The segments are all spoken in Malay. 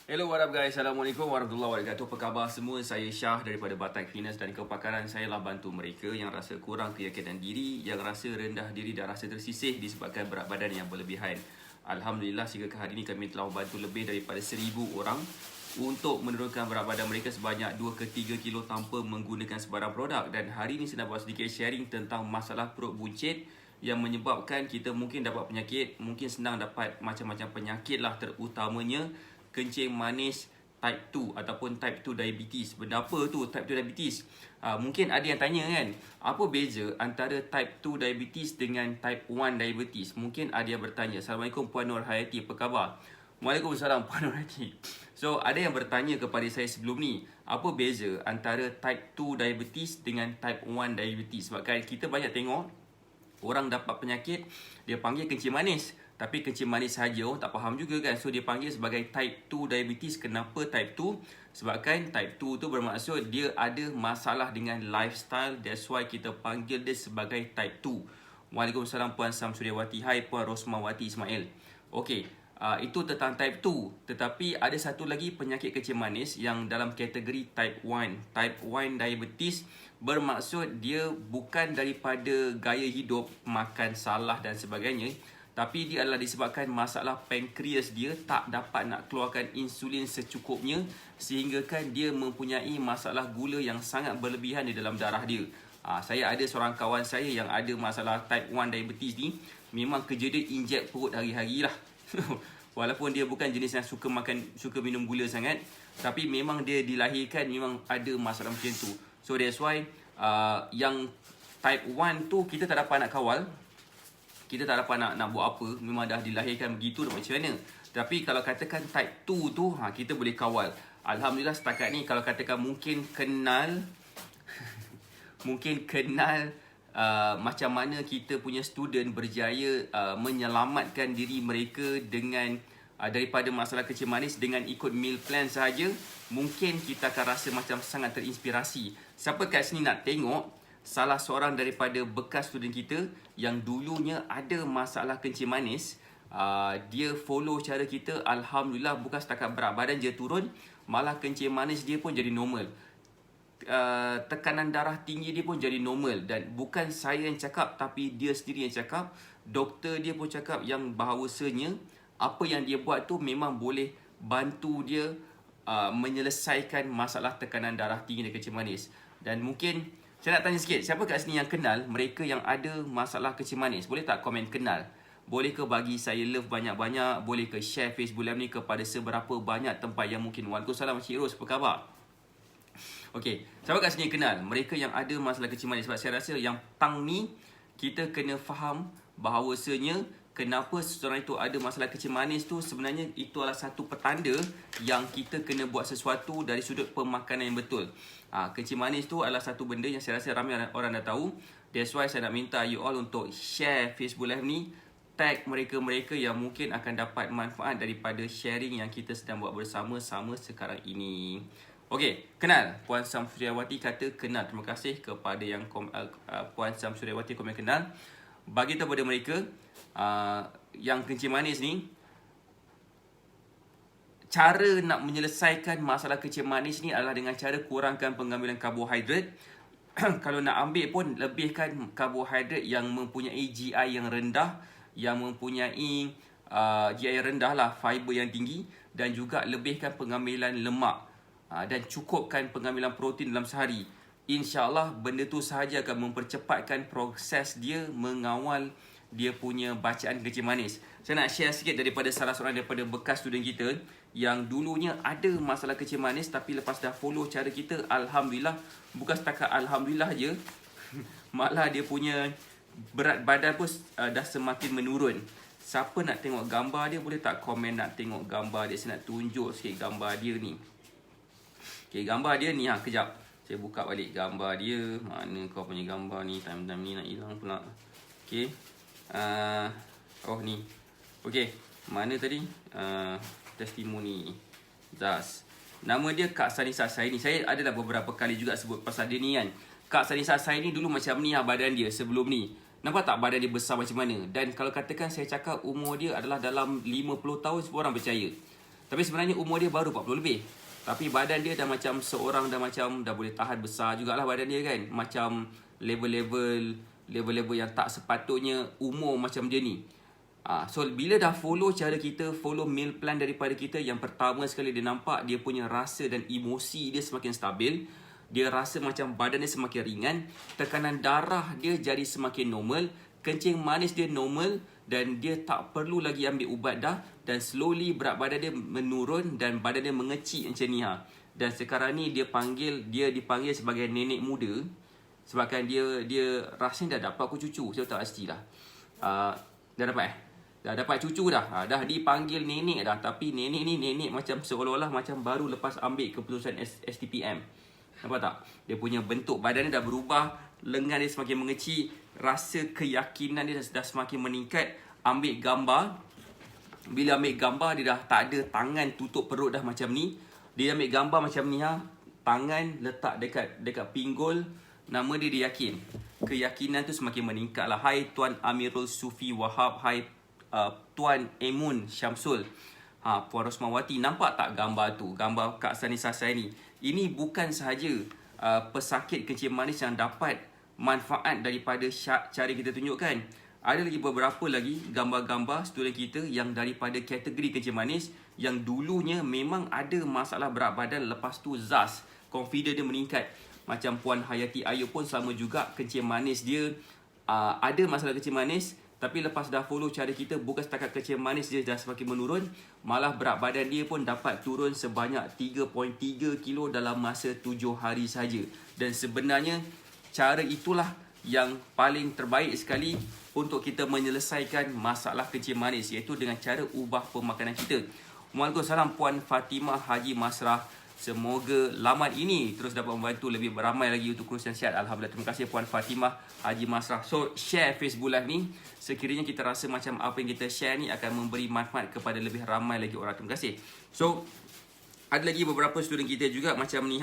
Hello, what up guys? Assalamualaikum warahmatullahi wabarakatuh. Apa khabar semua? Saya Syah daripada Batak Fitness dan kepakaran saya lah bantu mereka yang rasa kurang keyakinan diri, yang rasa rendah diri dan rasa tersisih disebabkan berat badan yang berlebihan. Alhamdulillah sehingga ke hari ini kami telah membantu lebih daripada 1000 orang untuk menurunkan berat badan mereka sebanyak 2 ke 3 kilo tanpa menggunakan sebarang produk. Dan hari ini saya nak buat sedikit sharing tentang masalah perut buncit yang menyebabkan kita mungkin dapat penyakit, mungkin senang dapat macam-macam penyakit lah, terutamanya kencing manis type 2 ataupun type 2 diabetes. Benda apa tu type 2 diabetes? Mungkin ada yang tanya kan, apa beza antara type 2 diabetes dengan type 1 diabetes? Mungkin ada yang bertanya. Assalamualaikum Puan Nur Hayati, apa khabar? Waalaikumsalam Puan Nur Hayati. So, ada yang bertanya kepada saya sebelum ni, apa beza antara type 2 diabetes dengan type 1 diabetes? Sebab kan kita banyak tengok orang dapat penyakit, dia panggil kencing manis. Tapi kencing manis saja orang tak faham juga kan. So dia panggil sebagai type 2 diabetes. Kenapa type 2? Sebabkan type 2 tu bermaksud dia ada masalah dengan lifestyle. That's why kita panggil dia sebagai type 2. Waalaikumsalam Puan Samsuryawati. Hai Puan Rosmawati Ismail. Okey, itu tentang type 2. Tetapi ada satu lagi penyakit kencing manis yang dalam kategori type 1. Type 1 diabetes bermaksud dia bukan daripada gaya hidup, makan salah dan sebagainya, tapi dia adalah disebabkan masalah pankreas dia tak dapat nak keluarkan insulin secukupnya, sehingga kan dia mempunyai masalah gula yang sangat berlebihan di dalam darah dia. Saya ada seorang kawan saya yang ada masalah type 1 diabetes ni, memang kerja dia inject perut hari-hari lah. Walaupun dia bukan jenis yang suka minum gula sangat, tapi memang dia dilahirkan memang ada masalah macam tu. So that's why yang type 1 tu kita tak dapat nak kawal. Kita tak dapat nak buat apa. Memang dah dilahirkan begitu, dah macam mana. Tapi kalau katakan type 2 tu, kita boleh kawal. Alhamdulillah setakat ni kalau katakan mungkin kenal macam mana kita punya student berjaya menyelamatkan diri mereka dengan daripada masalah kencing manis dengan ikut meal plan sahaja, mungkin kita akan rasa macam sangat terinspirasi. Siapa kat sini nak tengok salah seorang daripada bekas student kita yang dulunya ada masalah kencing manis, dia follow cara kita, Alhamdulillah bukan setakat berat badan je turun, malah kencing manis dia pun jadi normal. Tekanan darah tinggi dia pun jadi normal. Dan bukan saya yang cakap, tapi dia sendiri yang cakap. Doktor dia pun cakap yang bahawasanya apa yang dia buat tu memang boleh bantu dia menyelesaikan masalah tekanan darah tinggi dan kencing manis. Dan mungkin saya nak tanya sikit, siapa kat sini yang kenal mereka yang ada masalah kencing manis? Boleh tak komen kenal? Boleh ke bagi saya love banyak-banyak? Boleh ke share Facebook Live ni kepada seberapa banyak tempat yang mungkin? Waalaikumsalam Cik Ros, apa khabar? Okey, siapa kat sini yang kenal mereka yang ada masalah kencing manis? Sebab saya rasa yang tang ni kita kena faham bahawasanya kenapa seseorang itu ada masalah kencing manis tu, sebenarnya itu adalah satu petanda yang kita kena buat sesuatu dari sudut pemakanan yang betul. Kencing manis tu adalah satu benda yang saya rasa ramai orang dah tahu. That's why saya nak minta you all untuk share Facebook Live ni, tag mereka-mereka yang mungkin akan dapat manfaat daripada sharing yang kita sedang buat bersama-sama sekarang ini. Okey, kenal. Puan Samsuryawati kata kenal. Terima kasih kepada yang Puan Samsuryawati komen kenal. Bagi tahu kepada mereka yang kencing manis ni, cara nak menyelesaikan masalah kencing manis ni adalah dengan cara kurangkan pengambilan karbohidrat. Kalau nak ambil pun lebihkan karbohidrat yang mempunyai GI yang rendah, yang mempunyai GI yang rendah lah, fiber yang tinggi, dan juga lebihkan pengambilan lemak dan cukupkan pengambilan protein dalam sehari. InsyaAllah benda tu sahaja akan mempercepatkan proses dia mengawal dia punya bacaan kencing manis. Saya nak share sikit daripada salah seorang daripada bekas student kita yang dulunya ada masalah kencing manis, tapi lepas dah follow cara kita, Alhamdulillah, bukan setakat Alhamdulillah je, malah dia punya berat badan pun dah semakin menurun. Siapa nak tengok gambar dia, boleh tak komen nak tengok gambar dia? Saya nak tunjuk sikit gambar dia ni. Okay, gambar dia ni, kejap saya buka balik gambar dia. Mana kau punya gambar ni? Time-time ni nak hilang pula. Okay. Oh ni. Okay. Mana tadi? Testimoni. Zaz. Nama dia Kak Sanisa Saini. Saya adalah beberapa kali juga sebut pasal dia ni kan. Kak Sanisa Saini dulu macam ni badan dia sebelum ni. Nampak tak badan dia besar macam mana? Dan kalau katakan saya cakap umur dia adalah dalam 50 tahun, semua orang percaya. Tapi sebenarnya umur dia baru 40 lebih. Tapi badan dia dah macam seorang dah boleh tahan besar jugalah badan dia kan. Macam level-level yang tak sepatutnya umur macam dia ni. So bila dah follow cara kita, follow meal plan daripada kita, yang pertama sekali dia nampak dia punya rasa dan emosi dia semakin stabil. Dia rasa macam badan dia semakin ringan, tekanan darah dia jadi semakin normal, kencing manis dia normal dan dia tak perlu lagi ambil ubat dah, dan slowly berat badan dia menurun dan badan dia mengecil macam ni Dan sekarang ni dia dipanggil sebagai nenek muda sebabkan dia rasanya dah dapat cucu. Saya tak pastilah. Dah dapat cucu dah. Dah dipanggil nenek dah. Tapi nenek ni nenek macam seolah-olah macam baru lepas ambil keputusan STPM. Nampak tak? Dia punya bentuk badan dia dah berubah. Lengan dia semakin mengecil. Rasa keyakinan dia dah semakin meningkat. Ambil gambar. Bila ambil gambar, dia dah tak ada tangan tutup perut dah macam ni. Dia ambil gambar macam ni Tangan letak dekat pinggul. Nama dia yakin. Keyakinan tu semakin meningkat lah. Hai Tuan Amirul Sufi Wahab. Hai Tuan Emun Syamsul. Puan Rosmawati, nampak tak gambar tu? Gambar Kak Sani Sasai ni. Ini bukan sahaja pesakit kencing manis yang dapat manfaat daripada cara kita tunjukkan. Ada lagi beberapa lagi gambar-gambar student kita yang daripada kategori kencing manis yang dulunya memang ada masalah berat badan, lepas tu ZAS, confidence dia meningkat. Macam Puan Hayati Ayub pun sama juga, kencing manis dia ada masalah kencing manis. Tapi lepas dah follow cara kita, bukan setakat kencing manis dia dah semakin menurun, malah berat badan dia pun dapat turun sebanyak 3.3 kilo dalam masa 7 hari saja. Dan sebenarnya cara itulah yang paling terbaik sekali untuk kita menyelesaikan masalah kencing manis, iaitu dengan cara ubah pemakanan kita. Waalaikumsalam Puan Fatimah Haji Masrah. Semoga laman ini terus dapat membantu lebih beramai lagi untuk kurus dan sihat. Alhamdulillah. Terima kasih Puan Fatimah Haji Masrah. So, share Facebook Live ni. Sekiranya kita rasa macam apa yang kita share ni akan memberi manfaat kepada lebih ramai lagi orang. Terima kasih. So, ada lagi beberapa student kita juga macam ni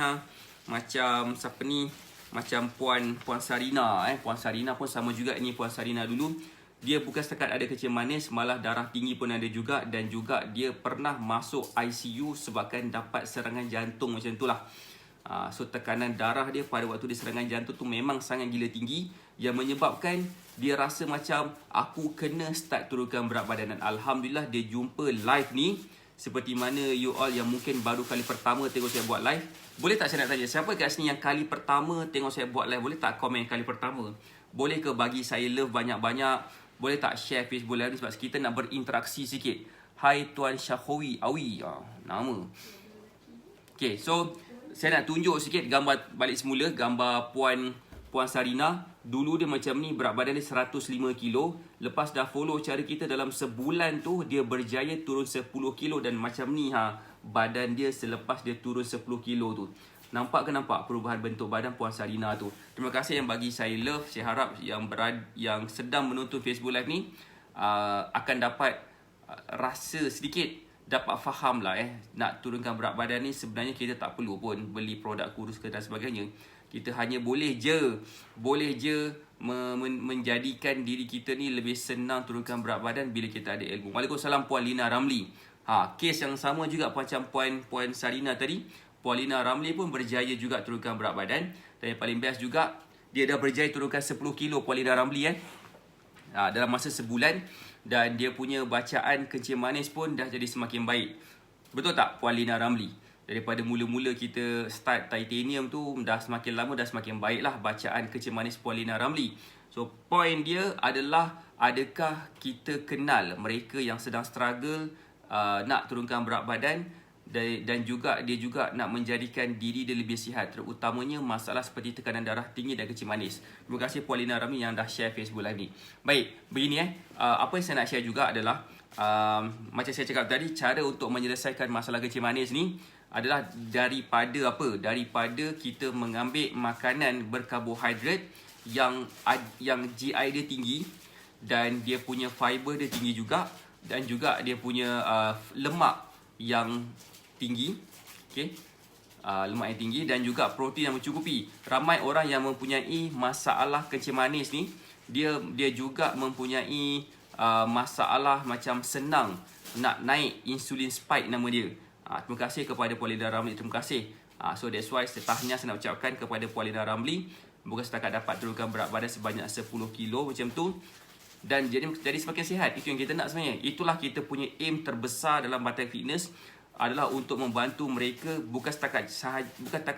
Macam siapa ni? Macam Puan Sarina. Puan Sarina pun sama juga ni. Puan Sarina dulu, dia bukan setakat ada kencing manis, malah darah tinggi pun ada juga. Dan juga dia pernah masuk ICU sebabkan dapat serangan jantung macam tu lah. So tekanan darah dia pada waktu dia serangan jantung tu memang sangat gila tinggi, yang menyebabkan dia rasa macam aku kena start turunkan berat badan. Dan Alhamdulillah dia jumpa live ni. Seperti mana you all yang mungkin baru kali pertama tengok saya buat live, boleh tak saya nak tanya, siapa kat sini yang kali pertama tengok saya buat live? Boleh tak komen kali pertama? Boleh ke bagi saya love banyak-banyak? Boleh tak share Facebook Live ni sebab kita nak berinteraksi sikit. Hai Tuan Syahowi Awi. Nama. Okay, so saya nak tunjuk sikit gambar balik semula. Gambar Puan Sarina. Dulu dia macam ni, berat badan dia 105 kilo. Lepas dah follow cara kita dalam sebulan tu, dia berjaya turun 10 kilo. Dan macam ni badan dia selepas dia turun 10 kilo tu. Nampak ke nampak perubahan bentuk badan Puan Sarina tu? Terima kasih yang bagi saya love. Saya harap yang sedang menonton Facebook Live ni akan dapat rasa sedikit, dapat faham lah nak turunkan berat badan ni sebenarnya kita tak perlu pun beli produk kurus ke dan sebagainya. Kita hanya boleh je menjadikan diri kita ni lebih senang turunkan berat badan bila kita ada ilmu. Waalaikumsalam Puan Lina Ramli. Kes yang sama juga macam Puan Sarina tadi. Puan Lina Ramli pun berjaya juga turunkan berat badan. Dan yang paling best juga, dia dah berjaya turunkan 10 kilo Puan Lina Ramli dalam masa sebulan. Dan dia punya bacaan kencing manis pun dah jadi semakin baik. Betul tak Puan Lina Ramli? Daripada mula-mula kita start titanium tu, dah semakin lama dah semakin baik lah bacaan kencing manis Puan Lina Ramli. So point dia adalah, adakah kita kenal mereka yang sedang struggle nak turunkan berat badan, dan juga dia juga nak menjadikan diri dia lebih sihat, terutamanya masalah seperti tekanan darah tinggi dan kencing manis. Terima kasih Puan Lina Ramli yang dah share Facebook Live ni. Baik, begini apa yang saya nak share juga adalah macam saya cakap tadi, cara untuk menyelesaikan masalah kencing manis ni adalah daripada kita mengambil makanan berkarbohidrat yang GI dia tinggi dan dia punya fiber dia tinggi juga, dan juga dia punya lemak yang tinggi, lemak yang tinggi, dan juga protein yang mencukupi. Ramai orang yang mempunyai masalah kencing manis ni, dia juga mempunyai masalah macam senang nak naik insulin spike nama dia. Terima kasih kepada Puan Linda Ramli, terima kasih. So that's why tahniah saya nak ucapkan kepada Puan Linda Ramli, bukan setakat dapat turunkan berat badan sebanyak 10 kilo macam tu, dan jadi semakin sihat. Itu yang kita nak sebenarnya. Itulah kita punya aim terbesar dalam Batai Fitness, adalah untuk membantu mereka, bukan setakat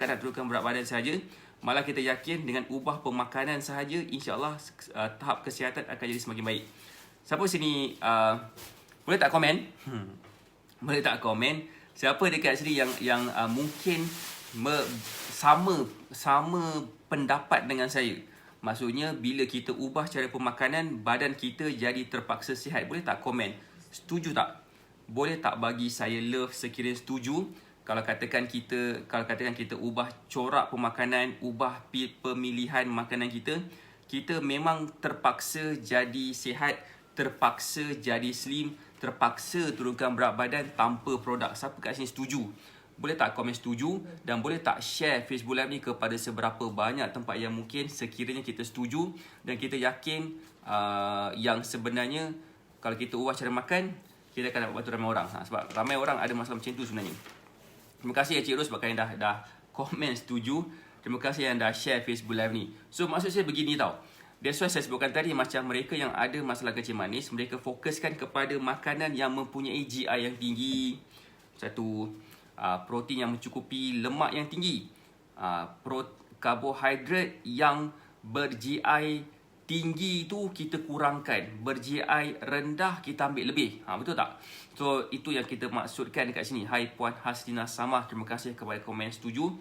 nak turunkan berat badan sahaja, malah kita yakin dengan ubah pemakanan sahaja, insya-Allah tahap kesihatan akan jadi semakin baik. Siapa sini boleh tak komen? Boleh tak komen? Siapa dekat sini yang mungkin sama pendapat dengan saya? Maksudnya bila kita ubah cara pemakanan, badan kita jadi terpaksa sihat. Boleh tak komen? Setuju tak? Boleh tak bagi saya love sekiranya setuju? Kalau katakan kita ubah corak pemakanan, ubah pemilihan makanan kita memang terpaksa jadi sihat, terpaksa jadi slim, terpaksa turunkan berat badan tanpa produk. Siapa kat sini setuju? Boleh tak komen setuju? Dan boleh tak share Facebook Live ni kepada seberapa banyak tempat yang mungkin sekiranya kita setuju, dan kita yakin yang sebenarnya kalau kita ubah cara makan, kita akan dapat bantu ramai orang. Sebab ramai orang ada masalah macam tu sebenarnya. Terima kasih Cik Ros sebab yang dah komen setuju. Terima kasih yang dah share Facebook Live ni. So maksud saya begini tau. That's why saya sebutkan tadi, macam mereka yang ada masalah kencing manis, mereka fokuskan kepada makanan yang mempunyai GI yang tinggi. Satu, protein yang mencukupi, lemak yang tinggi, karbohidrat yang ber-GI tinggi tu kita kurangkan, ber-GI rendah kita ambil lebih. Betul tak? So itu yang kita maksudkan dekat sini. Hai Puan Haslina Samah, terima kasih kepada komen setuju.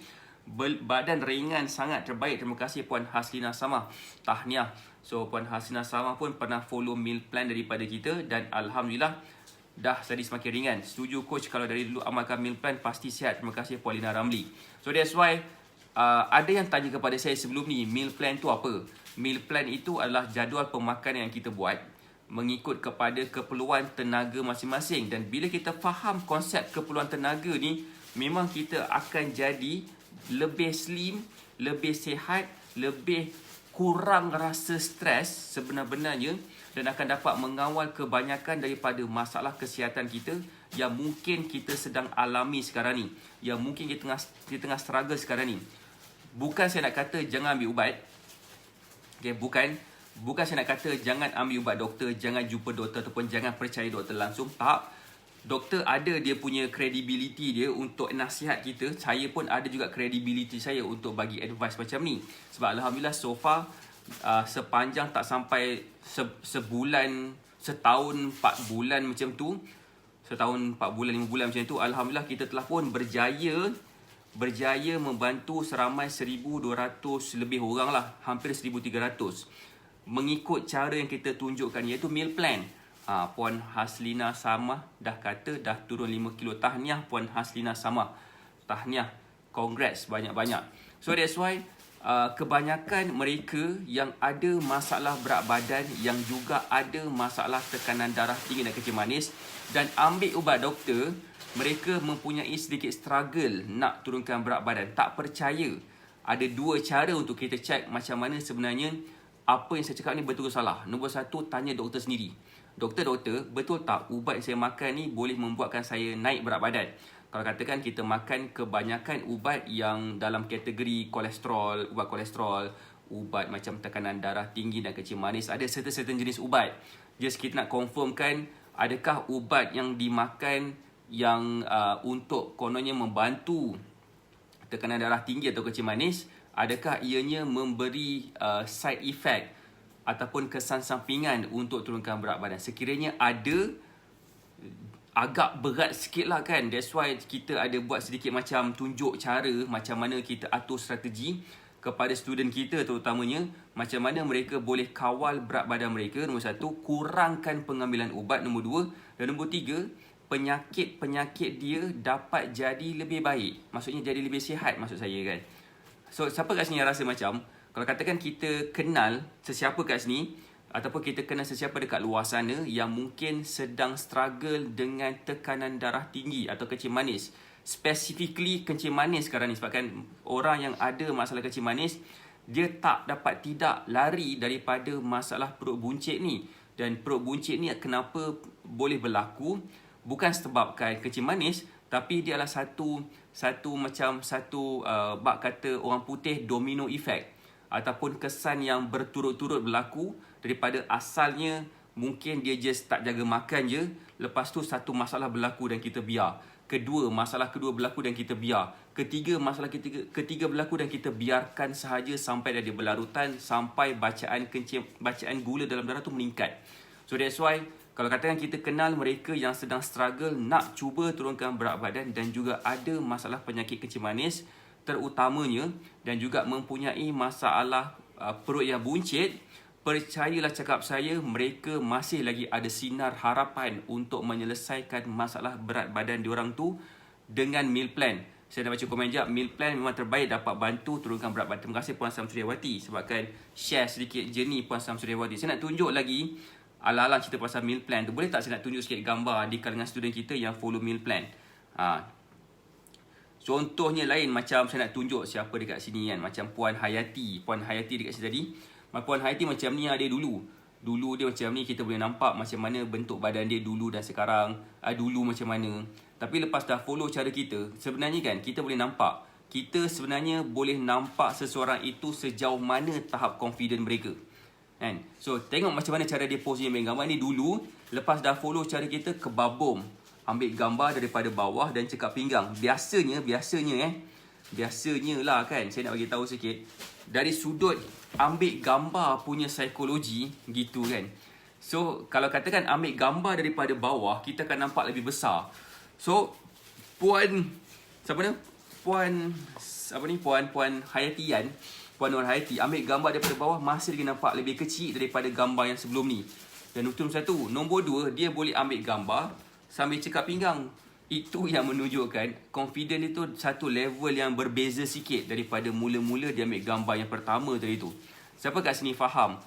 Badan ringan sangat terbaik. Terima kasih Puan Haslina Samah. Tahniah. So Puan Haslina Samah pun pernah follow meal plan daripada kita, dan Alhamdulillah dah jadi semakin ringan. Setuju coach, kalau dari dulu amalkan meal plan pasti sihat. Terima kasih Puan Lina Ramli. So that's why ada yang tanya kepada saya sebelum ni, meal plan tu apa? Meal plan itu adalah jadual pemakanan yang kita buat mengikut kepada keperluan tenaga masing-masing. Dan bila kita faham konsep keperluan tenaga ni, memang kita akan jadi lebih slim, lebih sihat, lebih kurang rasa stres sebenar-benarnya, dan akan dapat mengawal kebanyakan daripada masalah kesihatan kita yang mungkin kita sedang alami sekarang ni, yang mungkin kita tengah struggle sekarang ni. Bukan saya nak kata jangan ambil ubat. Okay, bukan saya nak kata jangan ambil ubat doktor, jangan jumpa doktor ataupun jangan percaya doktor langsung. Tak. Doktor ada dia punya credibility dia untuk nasihat kita. Saya pun ada juga credibility saya untuk bagi advice macam ni. Sebab Alhamdulillah so far sepanjang tak sampai sebulan, setahun 4 bulan macam tu, setahun 4 bulan 5 bulan macam tu, Alhamdulillah kita telah pun berjaya membantu seramai 1,200 lebih orang lah, hampir 1,300, mengikut cara yang kita tunjukkan, iaitu meal plan. Puan Haslina Samah dah kata dah turun 5 kilo. Tahniah Puan Haslina Samah. Tahniah. Congrats banyak-banyak. So that's why kebanyakan mereka yang ada masalah berat badan, yang juga ada masalah tekanan darah tinggi dan kencing manis, dan ambil ubat doktor, mereka mempunyai sedikit struggle nak turunkan berat badan. Tak percaya. Ada 2 cara untuk kita check macam mana sebenarnya apa yang saya cakap ni betul ke salah. Nombor 1, tanya doktor sendiri. Doktor, betul tak ubat yang saya makan ni boleh membuatkan saya naik berat badan? Kalau katakan kita makan kebanyakan ubat yang dalam kategori kolesterol, ubat kolesterol, ubat macam tekanan darah tinggi dan kencing manis, ada certain jenis ubat. Just kita nak confirmkan adakah ubat yang dimakan yang untuk kononnya membantu tekanan darah tinggi atau kencing manis, adakah ianya memberi side effect ataupun kesan sampingan untuk turunkan berat badan. Sekiranya ada, agak berat sikit lah kan. That's why kita ada buat sedikit macam tunjuk cara macam mana kita atur strategi kepada student kita terutamanya, macam mana mereka boleh kawal berat badan mereka. Nombor 1, kurangkan pengambilan ubat. Nombor 2, dan nombor 3, penyakit-penyakit dia dapat jadi lebih baik. Maksudnya jadi lebih sihat maksud saya kan. So siapa kat sini yang rasa macam, kalau katakan kita kenal sesiapa kat sini, ataupun kita kenal sesiapa dekat luar sana yang mungkin sedang struggle dengan tekanan darah tinggi atau kencing manis, specifically kencing manis sekarang ni, sebabkan orang yang ada masalah kencing manis, dia tak dapat tidak lari daripada masalah perut buncit ni. Dan perut buncit ni kenapa boleh berlaku? bukan sebabkan kencing manis, tapi dia adalah satu bab kata orang putih domino effect, ataupun kesan yang berturut-turut berlaku daripada asalnya mungkin dia just tak jaga makan je, lepas tu satu masalah berlaku dan kita biar. Masalah kedua berlaku dan kita biar. Masalah ketiga berlaku dan kita biarkan sahaja sampai dia berlarutan, sampai bacaan gula dalam darah tu meningkat. So that's why kalau katakan kita kenal mereka yang sedang struggle nak cuba turunkan berat badan dan juga ada masalah penyakit kencing manis terutamanya, dan juga mempunyai masalah perut yang buncit, percayalah cakap saya, mereka masih lagi ada sinar harapan untuk menyelesaikan masalah berat badan diorang tu dengan meal plan. Saya dah baca komen sekejap, meal plan memang terbaik dapat bantu turunkan berat badan. Terima kasih Puan Samsuryawati sebabkan share sedikit journey Puan Samsuryawati. Saya nak tunjuk lagi ala-ala cerita pasal meal plan tu. Boleh tak saya nak tunjuk sikit gambar di kalangan student kita yang follow meal plan? Contohnya lain macam saya nak tunjuk siapa dekat sini kan. Macam Puan Hayati. Puan Hayati dekat sini tadi. Puan Hayati macam ni dia dulu. Dulu dia macam ni, kita boleh nampak macam mana bentuk badan dia dulu dan sekarang. Dulu macam mana. Tapi lepas dah follow cara kita, sebenarnya kan kita boleh nampak. Kita sebenarnya boleh nampak seseorang itu sejauh mana tahap confident mereka. Kan? So tengok macam mana cara dia pose ni, ambil gambar ni dulu. Lepas dah follow cara kita, kebabom. Ambil gambar daripada bawah dan cekap pinggang. Biasanya lah kan, saya nak bagi tahu sikit. Dari sudut ambil gambar punya psikologi gitu kan. So kalau katakan ambil gambar daripada bawah, kita akan nampak lebih besar. So Puan Hayatian, Puan Nur Hayati ambil gambar daripada bawah, masih lagi nampak lebih kecil daripada gambar yang sebelum ni. Dan itu satu. Nombor dua, dia boleh ambil gambar sambil cekap pinggang. Itu yang menunjukkan confident itu satu level yang berbeza sikit daripada mula-mula dia ambil gambar yang pertama tadi tu. Siapa kat sini faham?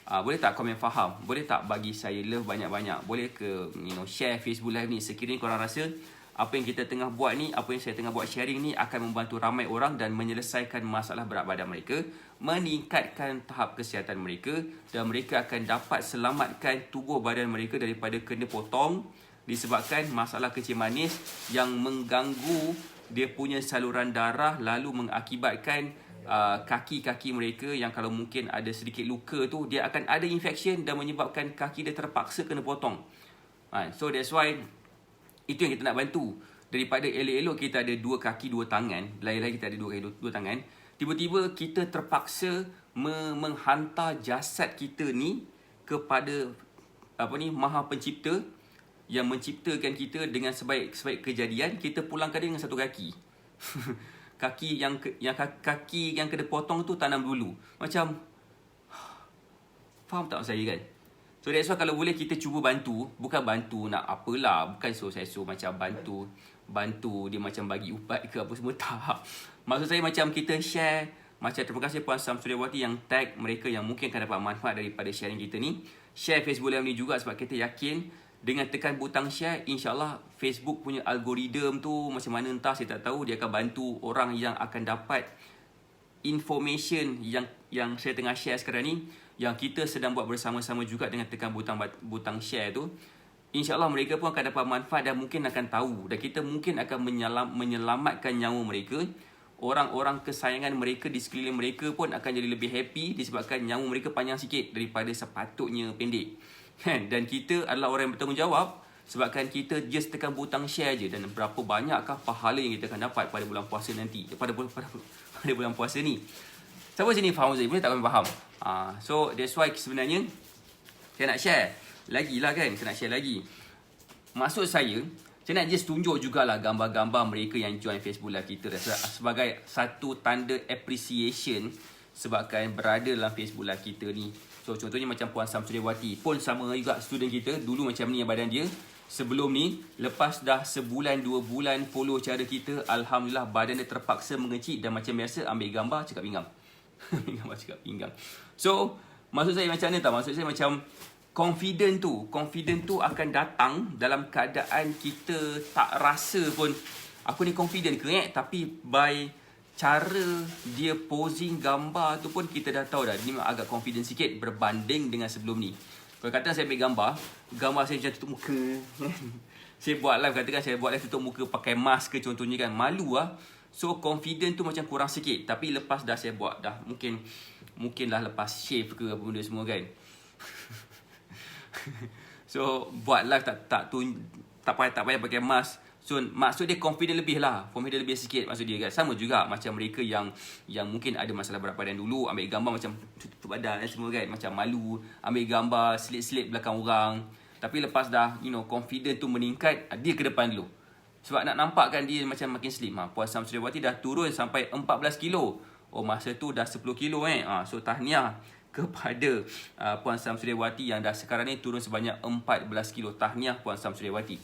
Boleh tak komen faham? Boleh tak bagi saya love banyak-banyak? Boleh ke share Facebook live ni? Sekiranya korang rasa apa yang kita tengah buat ni, apa yang saya tengah buat sharing ni akan membantu ramai orang dan menyelesaikan masalah berat badan mereka, meningkatkan tahap kesihatan mereka, dan mereka akan dapat selamatkan tubuh badan mereka daripada kena potong disebabkan masalah kencing manis yang mengganggu dia punya saluran darah, lalu mengakibatkan kaki-kaki mereka yang kalau mungkin ada sedikit luka tu, dia akan ada infection dan menyebabkan kaki dia terpaksa kena potong. So that's why itu yang kita nak bantu. Daripada elok-elok kita ada dua kaki dua tangan, lain-lain kita ada dua kaki dua tangan, tiba-tiba kita terpaksa menghantar jasad kita ni kepada Maha Pencipta yang menciptakan kita dengan sebaik kejadian. Kita pulangkan dia dengan satu kaki. kaki yang kena potong tu tanam dulu. Macam faham tak saya kan? So that's why kalau boleh kita cuba bantu, bukan bantu nak apalah, bukan saya macam bantu dia macam bagi ubat ke apa semua, tak. Maksud saya macam kita share, macam terima kasih Puan Samsuryawati yang tag mereka yang mungkin akan dapat manfaat daripada sharing kita ni. Share Facebook Live ni juga sebab kita yakin dengan tekan butang share, insyaAllah Facebook punya algoritma tu macam mana entah saya tak tahu, dia akan bantu orang yang akan dapat information yang saya tengah share sekarang ni, yang kita sedang buat bersama-sama juga dengan tekan butang share tu. InsyaAllah mereka pun akan dapat manfaat dan mungkin akan tahu, dan kita mungkin akan menyelamatkan nyawa mereka. Orang-orang kesayangan mereka di sekeliling mereka pun akan jadi lebih happy disebabkan nyawa mereka panjang sikit daripada sepatutnya pendek. Dan kita adalah orang yang bertanggungjawab sebabkan kita just tekan butang share je. Dan berapa banyakkah pahala yang kita akan dapat pada bulan puasa nanti, pada bulan puasa ni. Siapa sini faham Zai? Boleh tak kami faham? So that's why sebenarnya saya nak share lagi lah kan. Saya nak share lagi. Maksud saya nak just tunjuk jugalah gambar-gambar mereka yang join Facebook Live kita sebagai satu tanda appreciation sebabkan berada dalam Facebook Live kita ni. So contohnya macam Puan Samsuryawati pun sama juga student kita. Dulu macam ni yang badan dia. Sebelum ni, lepas dah sebulan 2 bulan follow cara kita, alhamdulillah badan dia terpaksa mengecil dan macam biasa ambil gambar cakap pinggang. Gambar cakap pinggang. So maksud saya macam mana tak? Maksud saya macam confident tu akan datang dalam keadaan kita tak rasa pun aku ni confident ke tapi by cara dia posing gambar tu pun kita dah tahu dah ni agak confident sikit berbanding dengan sebelum ni. Kalau kata saya ambil gambar saya macam tutup muka. saya buat live, katakan saya buat live tutup muka pakai mask ke contohnya kan, malu lah. So confident tu macam kurang sikit. Tapi lepas dah saya buat dah, mungkin lah lepas shave ke apa benda semua kan. So buat live tak payah pakai mask. So maksud dia confident lebih lah, confident lebih sikit maksud dia kan. Sama juga macam mereka yang mungkin ada masalah berat badan dulu, ambil gambar macam tutup badan semua kan, macam malu ambil gambar selit-selit belakang orang. Tapi lepas dah confident tu meningkat, dia ke depan dulu. Sebab nak nampakkan dia macam makin slim. Puan Samsudiawati dah turun sampai 14 kilo. Oh, masa tu dah 10 kilo So tahniah kepada Puan Samsudiawati yang dah sekarang ni turun sebanyak 14 kilo. Tahniah Puan Samsudiawati.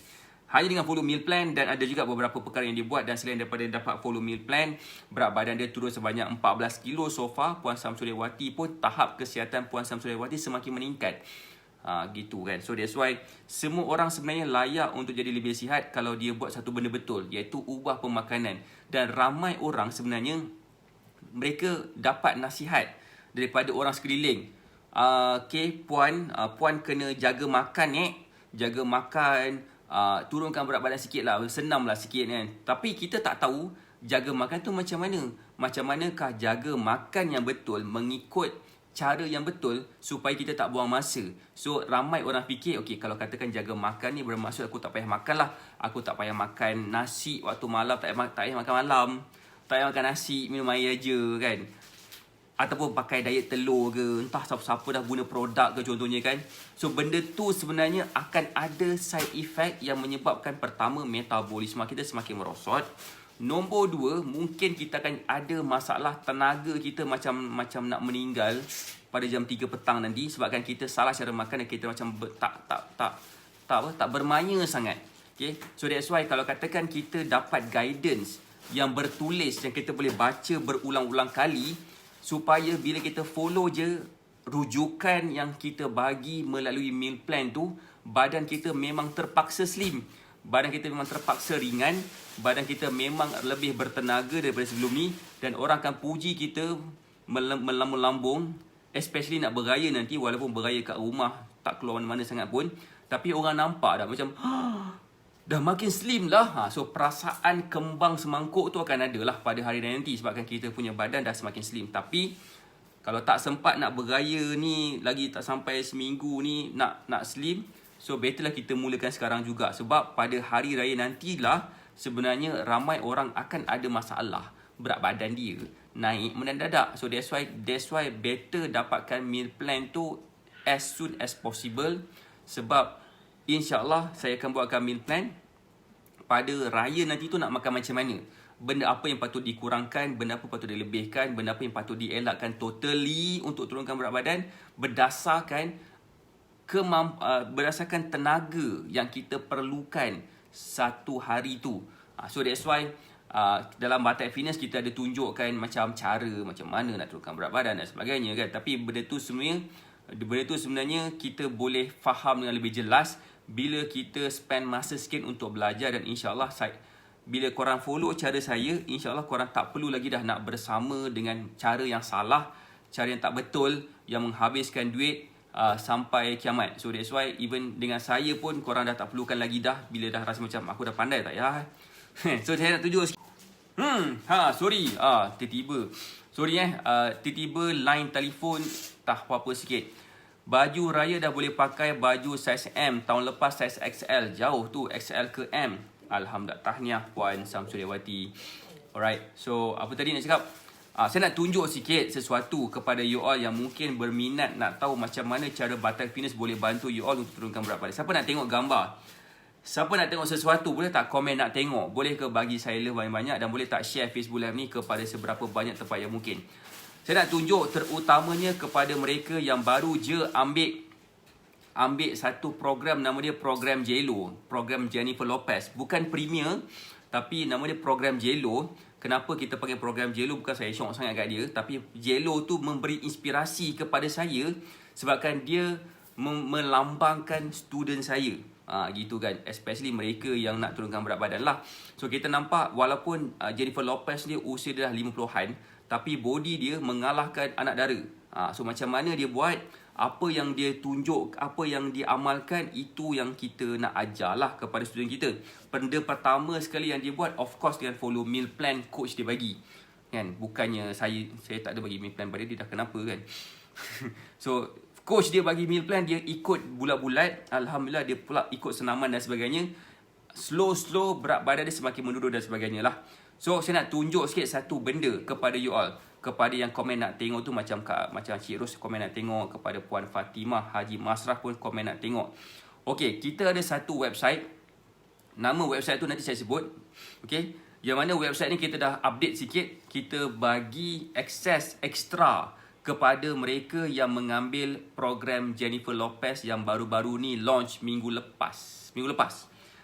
Hanya dengan follow meal plan, dan ada juga beberapa perkara yang dia buat, dan selain daripada dapat follow meal plan, berat badan dia turun sebanyak 14 kilo so far. Puan Samsudiawati pun, tahap kesihatan Puan Samsudiawati semakin meningkat. Gitu kan. So that's why semua orang sebenarnya layak untuk jadi lebih sihat kalau dia buat satu benda betul, iaitu ubah pemakanan. Dan ramai orang sebenarnya mereka dapat nasihat daripada orang sekeliling. Puan kena jaga makan jaga makan, turunkan berat badan sikit lah, senam lah sikit kan. Tapi kita tak tahu jaga makan tu macam mana. Macam manakah jaga makan yang betul mengikut cara yang betul supaya kita tak buang masa. So ramai orang fikir, okay, kalau katakan jaga makan ni bermaksud aku tak payah makan lah, aku tak payah makan nasi waktu malam, tak payah makan malam, tak payah makan nasi, minum air je kan. Ataupun pakai diet telur ke, entah siapa-siapa dah guna produk ke contohnya kan. So benda tu sebenarnya akan ada side effect yang menyebabkan, pertama, metabolisme kita semakin merosot. Nombor 2, mungkin kita akan ada masalah tenaga kita macam nak meninggal pada jam 3 petang nanti, sebabkan kita salah cara makan dan kita macam tak bermaya sangat. Okay? So that's why kalau katakan kita dapat guidance yang bertulis yang kita boleh baca berulang-ulang kali, supaya bila kita follow je rujukan yang kita bagi melalui meal plan tu, badan kita memang terpaksa slim, badan kita memang terpaksa ringan, badan kita memang lebih bertenaga daripada sebelum ni, dan orang akan puji kita melambung-lambung, especially nak beraya nanti, walaupun beraya kat rumah tak keluar mana-mana sangat pun, tapi orang nampak dah macam dah makin slim lah. So perasaan kembang semangkuk tu akan ada lah pada hari nanti, sebabkan kita punya badan dah semakin slim. Tapi kalau tak sempat nak beraya ni, lagi tak sampai seminggu ni nak slim, so better lah kita mulakan sekarang juga. Sebab pada hari raya nantilah sebenarnya ramai orang akan ada masalah berat badan dia naik mendadak. So that's why better dapatkan meal plan tu as soon as possible. Sebab insyaAllah saya akan buatkan meal plan pada raya nanti tu nak makan macam mana, benda apa yang patut dikurangkan, benda apa patut dilebihkan, benda apa yang patut dielakkan totally untuk turunkan berat badan berdasarkan tenaga yang kita perlukan satu hari tu. So that's why dalam Batak Fitness kita ada tunjukkan macam cara macam mana nak turunkan berat badan dan sebagainya kan. Tapi benda tu sebenarnya kita boleh faham dengan lebih jelas bila kita spend masa sikit untuk belajar. Dan insyaAllah bila korang follow cara saya, insyaAllah korang tak perlu lagi dah nak bersama dengan cara yang salah, cara yang tak betul, yang menghabiskan duit sampai kiamat. So that's why even dengan saya pun korang dah tak perlukan lagi dah, bila dah rasa macam aku dah pandai tak ya. So saya nak tunjuk sikit. Sorry. Tiba-tiba line telefon tak apa-apa sikit. Baju raya dah boleh pakai baju saiz M. Tahun lepas saiz XL. Jauh tu XL ke M. Alhamdulillah. Tahniah Puan Samsudiawati. Alright. So apa tadi nak cakap? Saya nak tunjuk sikit sesuatu kepada you all yang mungkin berminat nak tahu macam mana cara Batak Fitness boleh bantu you all untuk turunkan berat badan. Siapa nak tengok gambar? Siapa nak tengok sesuatu? Boleh tak komen nak tengok? Boleh ke bagi saya love banyak-banyak, dan boleh tak share Facebook Live ni kepada seberapa banyak tempat yang mungkin. Saya nak tunjuk terutamanya kepada mereka yang baru je ambil satu program, nama dia program JLO, program Jennifer Lopez. Bukan premier, tapi nama dia program JLO. Kenapa kita panggil program JLO? Bukan saya syok sangat kat dia, tapi JLO tu memberi inspirasi kepada saya sebabkan dia melambangkan student saya. Gitu kan, especially mereka yang nak turunkan berat badan lah. So kita nampak walaupun Jennifer Lopez ni usia dia dah 50-an, tapi body dia mengalahkan anak dara. So macam mana dia buat? Apa yang dia tunjuk, apa yang dia amalkan, itu yang kita nak ajarlah kepada student kita. Benda pertama sekali yang dia buat, of course, dia follow meal plan coach dia bagi. Kan? Bukannya saya tak ada bagi meal plan pada dia, dah kenapa kan. So coach dia bagi meal plan, dia ikut bulat-bulat. Alhamdulillah dia pula ikut senaman dan sebagainya. Slow berat badan dia semakin menurun dan sebagainya lah. So saya nak tunjuk sikit satu benda kepada you all. Kepada yang komen nak tengok tu, macam Cik Ros komen nak tengok, kepada Puan Fatimah, Haji Masrah pun komen nak tengok. Okay, kita ada satu website. Nama website tu nanti saya sebut. Okay, yang mana website ni kita dah update sikit. Kita bagi akses ekstra kepada mereka yang mengambil program Jennifer Lopez yang baru-baru ni launch minggu lepas.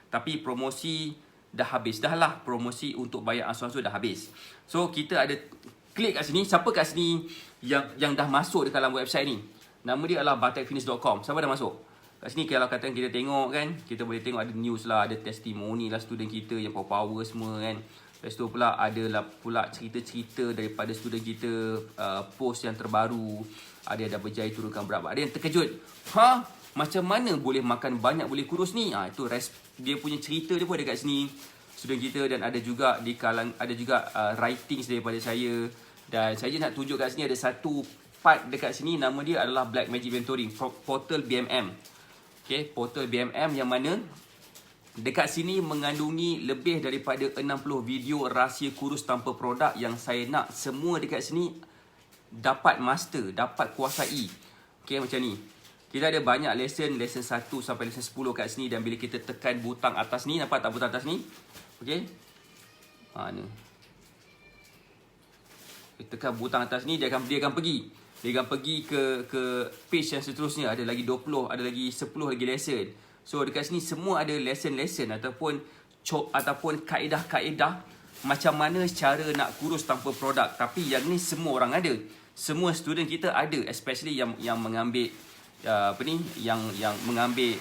Tapi promosi dah habis dah lah. Promosi untuk bayar asuransi dah habis. So kita ada, klik kat sini. Siapa kat sini yang dah masuk di dalam website ni? Nama dia adalah batekfitness.com. Siapa dah masuk? Kat sini kalau katakan kita tengok kan, kita boleh tengok ada news lah, ada testimoni lah student kita yang power semua kan. Lepas tu pula ada lah pula cerita-cerita daripada student kita, post yang terbaru. Ada yang dah berjaya turunkan berat badan. Ada yang terkejut. Macam mana boleh makan banyak boleh kurus ni? Itu dia punya cerita dia pun ada kat sini. Student kita, dan ada juga ada juga writings daripada saya. Dan saya nak tunjuk kat sini ada satu part dekat sini, nama dia adalah Black Magic Mentoring Portal BMM. Okay, Portal BMM yang mana dekat sini mengandungi lebih daripada 60 video rahsia kurus tanpa produk yang saya nak semua dekat sini dapat master, dapat kuasai. Okay, macam ni. Kita ada banyak lesson 1 sampai lesson 10 kat sini, dan bila kita tekan butang atas ni, nampak tak butang atas ni? Okay. Ni. Kita tekan butang atas ni, dia akan pergi. Dia akan pergi ke page yang seterusnya. Ada lagi 20, ada lagi 10 lagi lesson. So dekat sini semua ada lesson-lesson ataupun kaedah-kaedah macam mana cara nak kurus tanpa produk. Tapi yang ni semua orang ada. Semua student kita ada, especially yang mengambil yang mengambil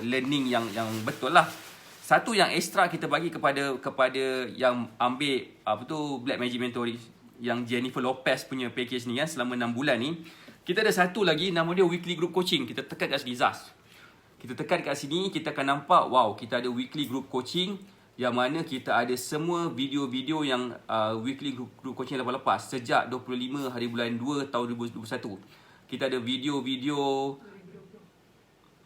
learning yang betul lah. Satu yang extra kita bagi kepada yang ambil Black Magic Mentoring yang Jennifer Lopez punya package ni kan, selama 6 bulan ni, kita ada satu lagi nama dia weekly group coaching. Kita tekan kat sini Zaz. Kita tekan kat sini, kita akan nampak wow, kita ada weekly group coaching yang mana kita ada semua video-video yang weekly group coaching lepas sejak 25 hari bulan 2 tahun 2021. Kita ada video-video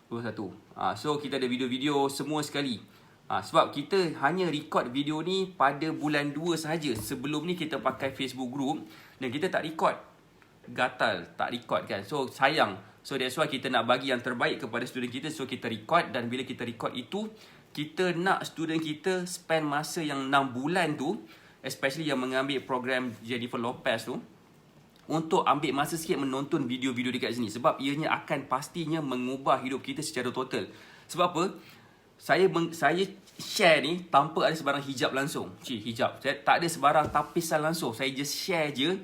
21. So kita ada video-video semua sekali. Sebab kita hanya record video ni pada bulan 2 sahaja. Sebelum ni kita pakai Facebook group dan kita tak record. Gatal, tak record kan. So sayang. So that's why kita nak bagi yang terbaik kepada student kita. So kita record, dan bila kita record itu, kita nak student kita spend masa yang 6 bulan tu, especially yang mengambil program Jennifer Lopez tu, untuk ambil masa sikit menonton video-video dekat sini. Sebab ianya akan pastinya mengubah hidup kita secara total. Sebab apa? Saya share ni tanpa ada sebarang hijab langsung. Hijab. Saya tak ada sebarang tapisan langsung. Saya just share je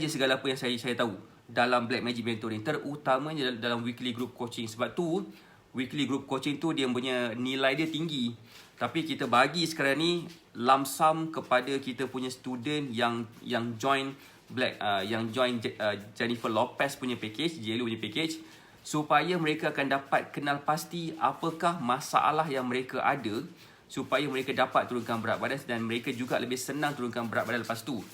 segala apa yang saya tahu dalam Black Magic Mentoring, terutamanya dalam weekly group coaching. Sebab tu weekly group coaching tu dia punya nilai dia tinggi. Tapi kita bagi sekarang ni lump sum kepada kita punya student yang join Jennifer Lopez punya package, JLO punya package, supaya mereka akan dapat kenal pasti apakah masalah yang mereka ada, supaya mereka dapat turunkan berat badan, dan mereka juga lebih senang turunkan berat badan lepas tu.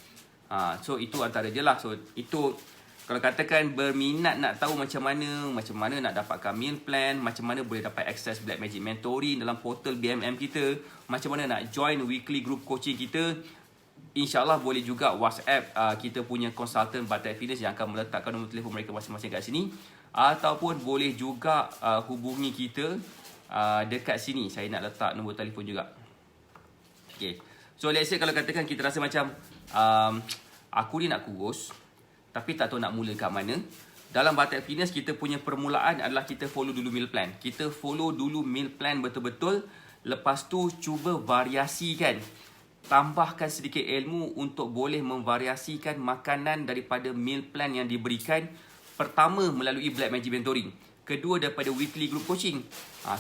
So itu antara je lah. So itu kalau katakan berminat nak tahu macam mana nak dapatkan meal plan, macam mana boleh dapat akses Black Magic Mentoring dalam portal BMM kita, macam mana nak join weekly group coaching kita, InsyaAllah boleh juga WhatsApp kita punya konsultan Batai Fitness yang akan meletakkan nombor telefon mereka masing-masing kat sini. Ataupun boleh juga hubungi kita dekat sini. Saya nak letak nombor telefon juga. Okay. So let's say kalau katakan kita rasa macam aku ni nak kurus tapi tak tahu nak mula kat mana. Dalam Batai Fitness kita punya permulaan adalah kita follow dulu meal plan. Kita follow dulu meal plan betul-betul. Lepas tu cuba variasikan. Tambahkan sedikit ilmu untuk boleh memvariasikan makanan daripada meal plan yang diberikan. Pertama melalui Black Magic Mentoring. Kedua daripada weekly group coaching.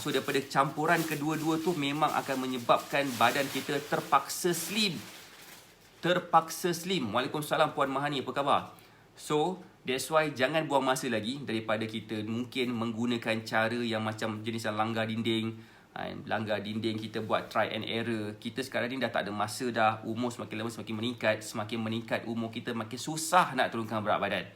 So daripada campuran kedua-dua tu memang akan menyebabkan badan kita terpaksa slim. Waalaikumsalam Puan Mahani, apa khabar? So that's why jangan buang masa lagi daripada kita mungkin menggunakan cara yang macam jenis langgar dinding. Langgar dinding, kita buat try and error. Kita sekarang ni dah tak ada masa dah. Umur semakin lama semakin meningkat. Semakin meningkat umur kita, makin susah nak turunkan berat badan.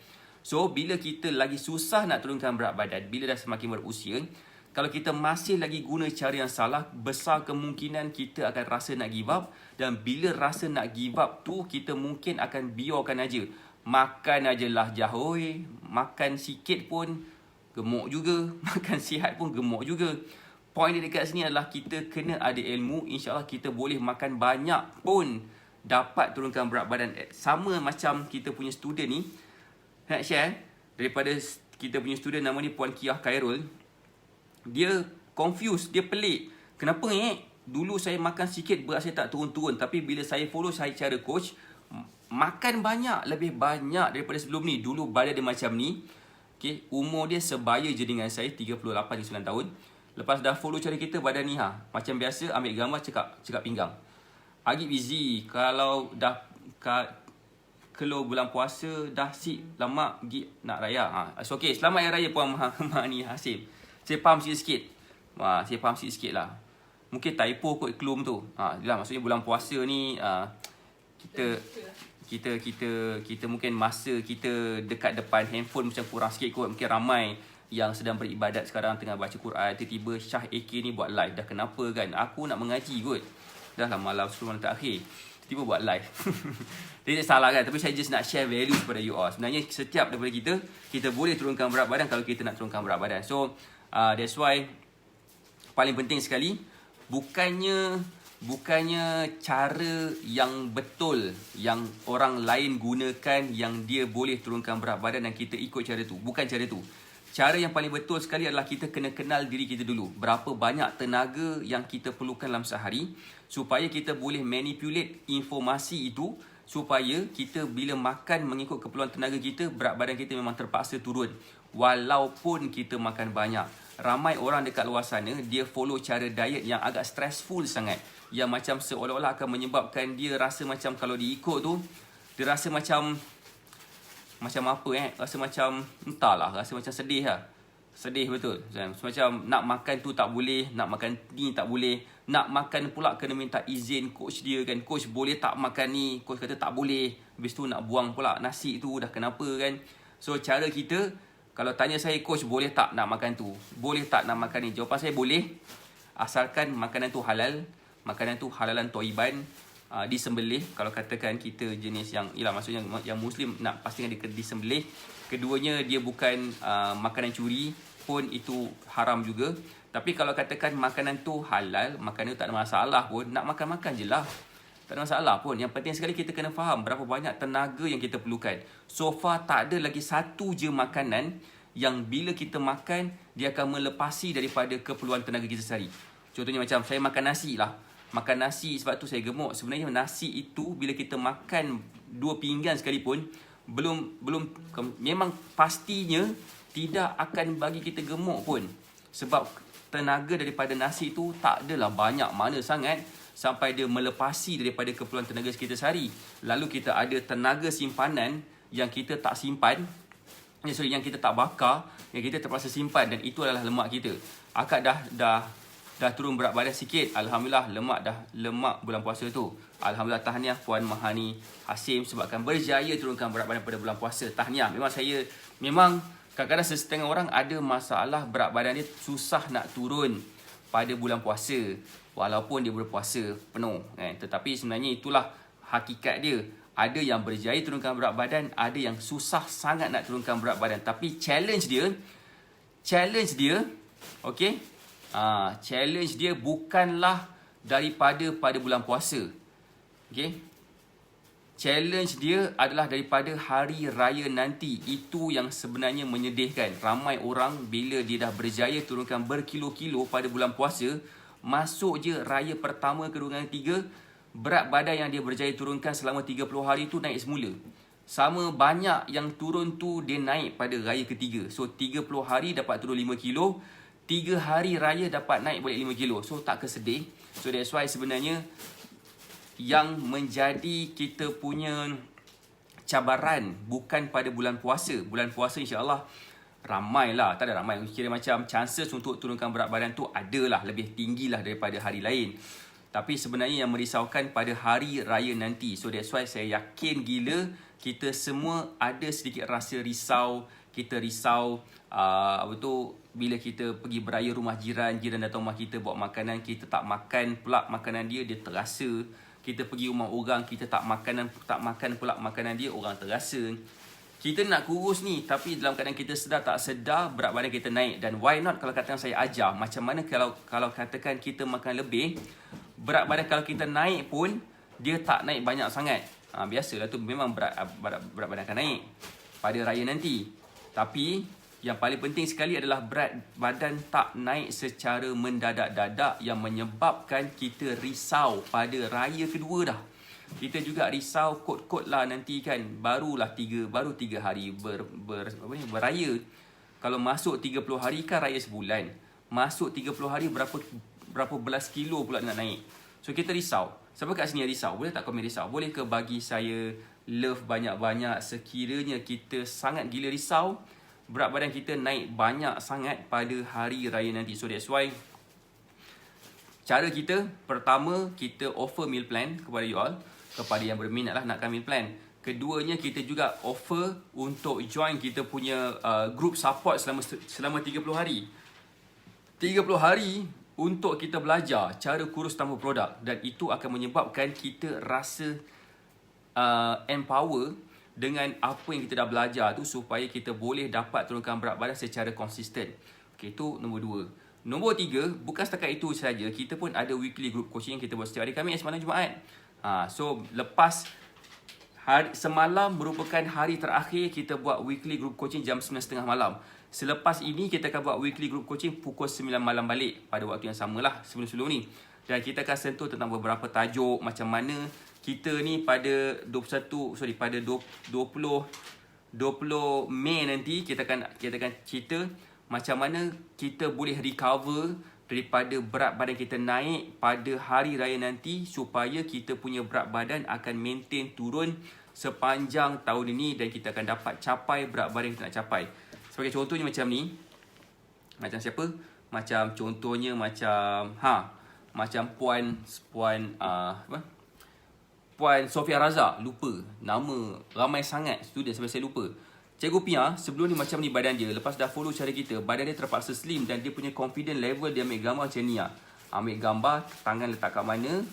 So bila kita lagi susah nak turunkan berat badan, bila dah semakin berusia, kalau kita masih lagi guna cara yang salah, besar kemungkinan kita akan rasa nak give up. Dan bila rasa nak give up tu, kita mungkin akan biarkan aja. Makan ajalah jahoy, makan sikit pun gemuk juga, makan sihat pun gemuk juga. Poin dia dekat sini adalah kita kena ada ilmu. InsyaAllah kita boleh makan banyak pun dapat turunkan berat badan. Sama macam kita punya student ni, nak share daripada kita punya student nama ni Puan Kiah Khairul. Dia confused, dia pelik. Kenapa dulu saya makan sikit berat saya tak turun-turun, tapi bila saya follow saya cara coach, makan banyak, lebih banyak daripada sebelum ni. Dulu badan dia macam ni. Okay, umur dia sebaya je dengan saya, 38-39 tahun. Lepas dah follow cara kita, badan ni macam biasa, ambil gambar, cekak pinggang. Agip easy. Kalau dah kalau bulan puasa dah lama nak raya. So okay, selamat Hari Raya Puan Mahani Hasim. Saya faham sikit-sikit. Saya faham sikit-sikit lah. Mungkin typo kot kelum tu. Yalah, maksudnya bulan puasa ni kita mungkin masa kita dekat depan handphone macam kurang sikit kot. Mungkin ramai yang sedang beribadat sekarang tengah baca Quran, tiba-tiba Syah AK ni buat live. Dah kenapa kan? Aku nak mengaji kot. Dah lah malam 10 malam terakhir, tiba-tiba buat live. Dia tak salah kan? Tapi saya just nak share value kepada you all. Sebenarnya setiap daripada kita boleh turunkan berat badan kalau kita nak turunkan berat badan. So that's why paling penting sekali, bukannya cara yang betul yang orang lain gunakan yang dia boleh turunkan berat badan dan kita ikut cara tu. Bukan cara tu. Cara yang paling betul sekali adalah kita kena kenal diri kita dulu. Berapa banyak tenaga yang kita perlukan dalam sehari supaya kita boleh manipulate informasi itu, supaya kita bila makan mengikut keperluan tenaga kita, berat badan kita memang terpaksa turun. Walaupun kita makan banyak. Ramai orang dekat luar sana, dia follow cara diet yang agak stressful sangat. Yang macam seolah-olah akan menyebabkan dia rasa macam kalau diikut tu, dia rasa macam apa rasa macam entahlah, rasa macam sedih lah. Sedih betul. Macam nak makan tu tak boleh, nak makan ni tak boleh, nak makan pula kena minta izin coach dia kan. Coach boleh tak makan ni, coach kata tak boleh. Habis tu nak buang pula nasi tu, dah kenapa kan. So cara kita, kalau tanya saya, coach boleh tak nak makan tu, boleh tak nak makan ni, jawapan saya boleh, asalkan makanan tu halal. Makanan tu halalan toiban, disembelih. Kalau katakan kita jenis yang, maksudnya yang Muslim nak pastikan dia disembelih. Keduanya dia bukan makanan curi pun, itu haram juga. Tapi kalau katakan makanan tu halal, makanan tu tak ada masalah pun, nak makan-makan je lah, tak ada masalah pun. Yang penting sekali kita kena faham berapa banyak tenaga yang kita perlukan. So far tak ada lagi satu je makanan yang bila kita makan dia akan melepasi daripada keperluan tenaga kita sehari. Contohnya macam saya makan nasi lah. Makan nasi sebab tu saya gemuk. Sebenarnya nasi itu bila kita makan 2 pinggan sekalipun, memang pastinya tidak akan bagi kita gemuk pun. Sebab tenaga daripada nasi tu tak adalah banyak mana sangat sampai dia melepasi daripada keperluan tenaga kita sehari. Lalu kita ada tenaga simpanan yang kita tak simpan, yang kita tak bakar, yang kita terpaksa simpan, dan itu adalah lemak kita. Akak dah turun berat badan sikit. Alhamdulillah, lemak bulan puasa tu. Alhamdulillah, tahniah Puan Mahani Hasim sebabkan berjaya turunkan berat badan pada bulan puasa. Tahniah. Memang kadang-kadang setengah orang ada masalah berat badan dia susah nak turun pada bulan puasa walaupun dia berpuasa penuh kan. Tetapi sebenarnya itulah hakikat dia. Ada yang berjaya turunkan berat badan, ada yang susah sangat nak turunkan berat badan. Tapi challenge dia, okey, challenge dia bukanlah daripada pada bulan puasa. Okay? Challenge dia adalah daripada hari raya nanti. Itu yang sebenarnya menyedihkan. Ramai orang bila dia dah berjaya turunkan berkilo-kilo pada bulan puasa, masuk je raya pertama, kedua dan ketiga, berat badan yang dia berjaya turunkan selama 30 hari tu naik semula. Sama banyak yang turun tu dia naik pada raya ketiga. So 30 hari dapat turun 5 kilo, 3 hari raya dapat naik balik 5 kilo. So tak kesedih. So that's why sebenarnya yang menjadi kita punya cabaran, bukan pada bulan puasa. Bulan puasa insya-Allah ramailah, tak ada ramai, kira macam chances untuk turunkan berat badan tu adalah lebih tinggilah daripada hari lain. Tapi sebenarnya yang merisaukan pada hari raya nanti. So that's why saya yakin gila kita semua ada sedikit rasa risau. Kita risau bila kita pergi beraya rumah jiran datang rumah kita bawa makanan, kita tak makan pula makanan dia terasa. Kita pergi rumah orang, kita tak makan pula makanan dia, orang terasa. Kita nak kurus ni, tapi dalam keadaan kita sedar tak sedar berat badan kita naik. Dan why not kalau katakan saya ajar macam mana kalau katakan kita makan lebih, berat badan kalau kita naik pun dia tak naik banyak sangat. Biasalah tu, memang berat badan akan naik pada raya nanti. Tapi yang paling penting sekali adalah berat badan tak naik secara mendadak-dadak yang menyebabkan kita risau pada raya kedua dah. Kita juga risau kot-kot lah nanti kan, baru 3 hari beraya. Kalau masuk 30 hari kan raya sebulan. Masuk 30 hari berapa belas kilo pula nak naik. So kita risau. Siapa kat sini yang risau? Boleh tak komen risau? Boleh ke bagi saya love banyak-banyak sekiranya kita sangat gila risau berat badan kita naik banyak sangat pada hari raya nanti. So that's why cara kita, pertama kita offer meal plan kepada you all, kepada yang berminat lah nakkan meal plan. Keduanya kita juga offer untuk join kita punya group support selama 30 hari. 30 hari untuk kita belajar cara kurus tanpa produk, dan itu akan menyebabkan kita rasa empower dengan apa yang kita dah belajar tu, supaya kita boleh dapat turunkan berat badan secara konsisten. Okay, itu nombor 2. Nombor 3, bukan setakat itu saja, kita pun ada weekly group coaching yang kita buat setiap hari Khamis malam Jumaat. So lepas semalam merupakan hari terakhir kita buat weekly group coaching jam 9.30 malam. Selepas ini kita akan buat weekly group coaching pukul 9 malam balik pada waktu yang samalah sebelum-sebelum ni. Dan kita akan sentuh tentang beberapa tajuk, macam mana kita ni pada 20 Mei nanti kita akan cerita macam mana kita boleh recover daripada berat badan kita naik pada hari raya nanti, supaya kita punya berat badan akan maintain turun sepanjang tahun ini, dan kita akan dapat capai berat badan yang kita nak capai. Sebagai contohnya macam ni. Macam siapa? Macam contohnya macam Puan Sofia Razak, lupa nama, ramai sangat student sampai saya lupa. Cikgu Pia sebelum ni macam ni badan dia, lepas dah follow cara kita, badan dia terpaksa slim dan dia punya confident level dia ambil gambar macam ni . Ambil gambar, tangan letak kat mana.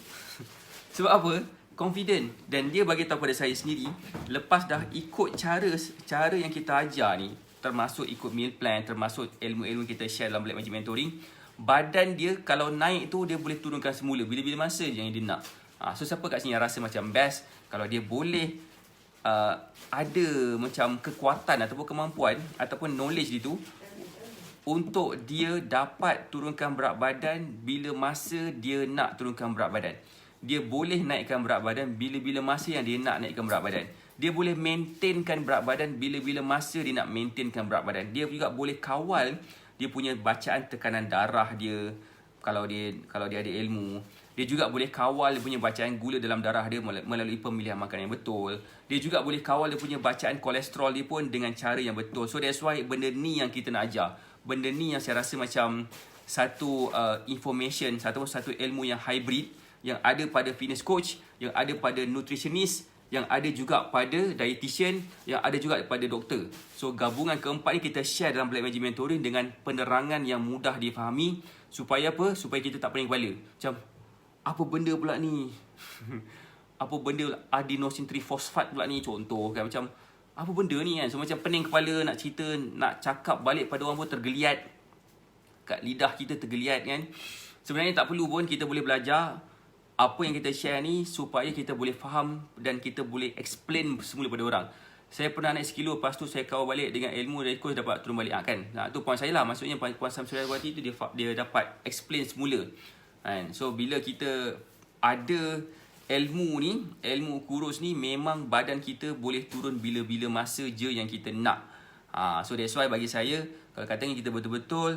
Sebab apa? Confident. Dan dia bagi tahu pada saya sendiri, lepas dah ikut cara yang kita ajar ni, termasuk ikut meal plan, termasuk ilmu-ilmu kita share dalam Black Magic Mentoring, badan dia kalau naik tu dia boleh turunkan semula bila-bila masa je yang dia nak. So siapa kat sini yang rasa macam best kalau dia boleh ada macam kekuatan ataupun kemampuan ataupun knowledge itu untuk dia dapat turunkan berat badan bila masa dia nak turunkan berat badan. Dia boleh naikkan berat badan bila-bila masa yang dia nak naikkan berat badan. Dia boleh maintainkan berat badan bila-bila masa dia nak maintainkan berat badan. Dia juga boleh kawal dia punya bacaan tekanan darah dia kalau dia ada ilmu. Dia juga boleh kawal dia punya bacaan gula dalam darah dia melalui pemilihan makanan yang betul. Dia juga boleh kawal dia punya bacaan kolesterol dia pun dengan cara yang betul. So that's why benda ni yang kita nak ajar. Benda ni yang saya rasa macam satu information, satu ilmu yang hybrid, yang ada pada fitness coach, yang ada pada nutritionist, yang ada juga pada dietitian, yang ada juga pada doktor. So gabungan keempat ni kita share dalam Black Magic Mentoring dengan penerangan yang mudah difahami. Supaya apa? Supaya kita tak pening kepala. Macam, apa benda pula ni? Apa benda adenosine triphosphate pula ni? Contoh kan, macam apa benda ni kan? So macam pening kepala nak cerita, nak cakap balik pada orang pun tergeliat. Kat lidah kita tergeliat kan. Sebenarnya tak perlu pun, kita boleh belajar apa yang kita share ni supaya kita boleh faham dan kita boleh explain semula pada orang. Saya pernah naik 1 kilo, lepas tu saya kawal balik dengan ilmu dari coach dapat turun balik kan. Tu point saya lah. Maksudnya Puan Samsuriawati tu dia dapat explain semula. Kan? So bila kita ada ilmu ni, ilmu kurus ni, memang badan kita boleh turun bila-bila masa je yang kita nak. So that's why bagi saya, kalau katanya kita betul-betul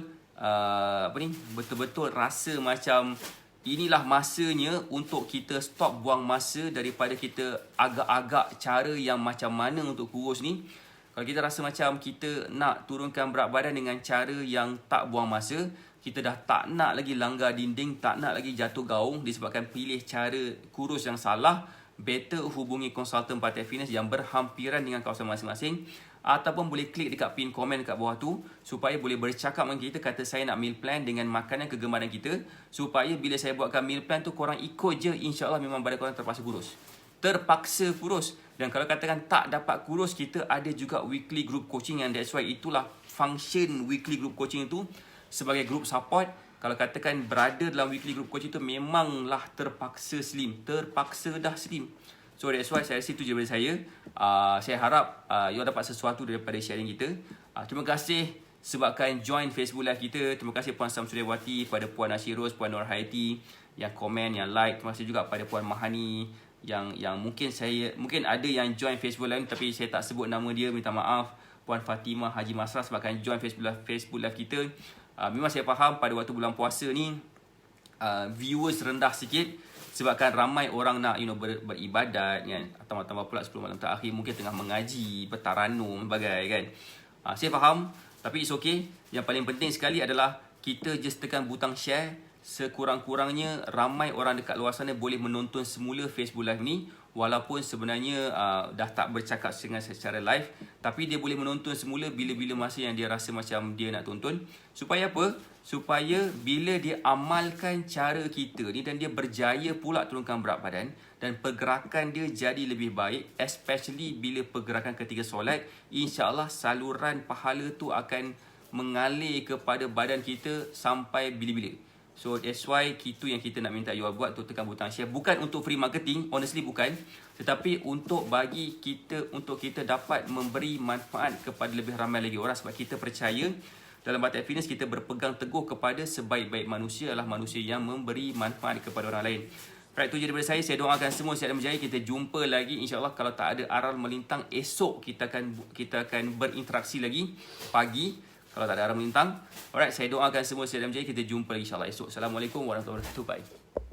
betul-betul rasa macam inilah masanya untuk kita stop buang masa daripada kita agak-agak cara yang macam mana untuk kurus ni. Kalau kita rasa macam kita nak turunkan berat badan dengan cara yang tak buang masa, kita dah tak nak lagi langgar dinding, tak nak lagi jatuh gaung disebabkan pilih cara kurus yang salah, better hubungi konsultan Patek Fitness yang berhampiran dengan kawasan masing-masing, ataupun boleh klik dekat pin komen dekat bawah tu supaya boleh bercakap dengan kita, kata saya nak meal plan dengan makanan kegemaran kita, supaya bila saya buatkan meal plan tu korang ikut je, insyaAllah memang badan korang terpaksa kurus. Dan kalau katakan tak dapat kurus, kita ada juga weekly group coaching, yang that's why itulah function weekly group coaching itu sebagai group support. Kalau katakan berada dalam weekly group coaching itu memanglah terpaksa dah slim. So that's why saya rasa itu je daripada saya. Saya harap you dapat sesuatu daripada sharing kita. Terima kasih sebabkan join Facebook Live kita. Terima kasih Puan Samsudiawati, pada Puan Nasirus, Puan Nur Hayati yang komen, yang like. Terima kasih juga pada Puan Mahani yang mungkin ada yang join Facebook Live tapi saya tak sebut nama dia, minta maaf. Puan Fatimah Haji Masrah sebabkan join Facebook Live kita. Memang saya faham pada waktu bulan puasa ni viewers rendah sikit sebabkan ramai orang nak beribadat kan, tambah-tambah pula 10 malam terakhir mungkin tengah mengaji, bertaranum bagai kan. Saya faham, tapi it's okay. Yang paling penting sekali adalah kita just tekan butang share, sekurang-kurangnya ramai orang dekat luar sana boleh menonton semula Facebook Live ni, walaupun sebenarnya dah tak bercakap dengan secara live, tapi dia boleh menonton semula bila-bila masa yang dia rasa macam dia nak tonton. Supaya apa? Supaya bila dia amalkan cara kita ni dan dia berjaya pula turunkan berat badan dan pergerakan dia jadi lebih baik, especially bila pergerakan ketika solat, insya-Allah saluran pahala tu akan mengalir kepada badan kita sampai bila-bila. So that's why itu yang kita nak minta you buat, untuk tekan butang share. Bukan untuk free marketing, honestly bukan, tetapi untuk bagi kita, untuk kita dapat memberi manfaat kepada lebih ramai lagi orang. Sebab kita percaya dalam Patek Fitness kita berpegang teguh kepada sebaik-baik manusia adalah manusia yang memberi manfaat kepada orang lain. Right, itu je daripada saya. Saya doakan semua sihat dan berjaya. Kita jumpa lagi insya-Allah. Kalau tak ada aral melintang, esok kita akan berinteraksi lagi pagi. Kalau tak ada arah melintang. Alright, saya doakan semua sihat dan berjaya. Kita jumpa lagi insya-Allah esok. Assalamualaikum warahmatullahi wabarakatuh. Bye.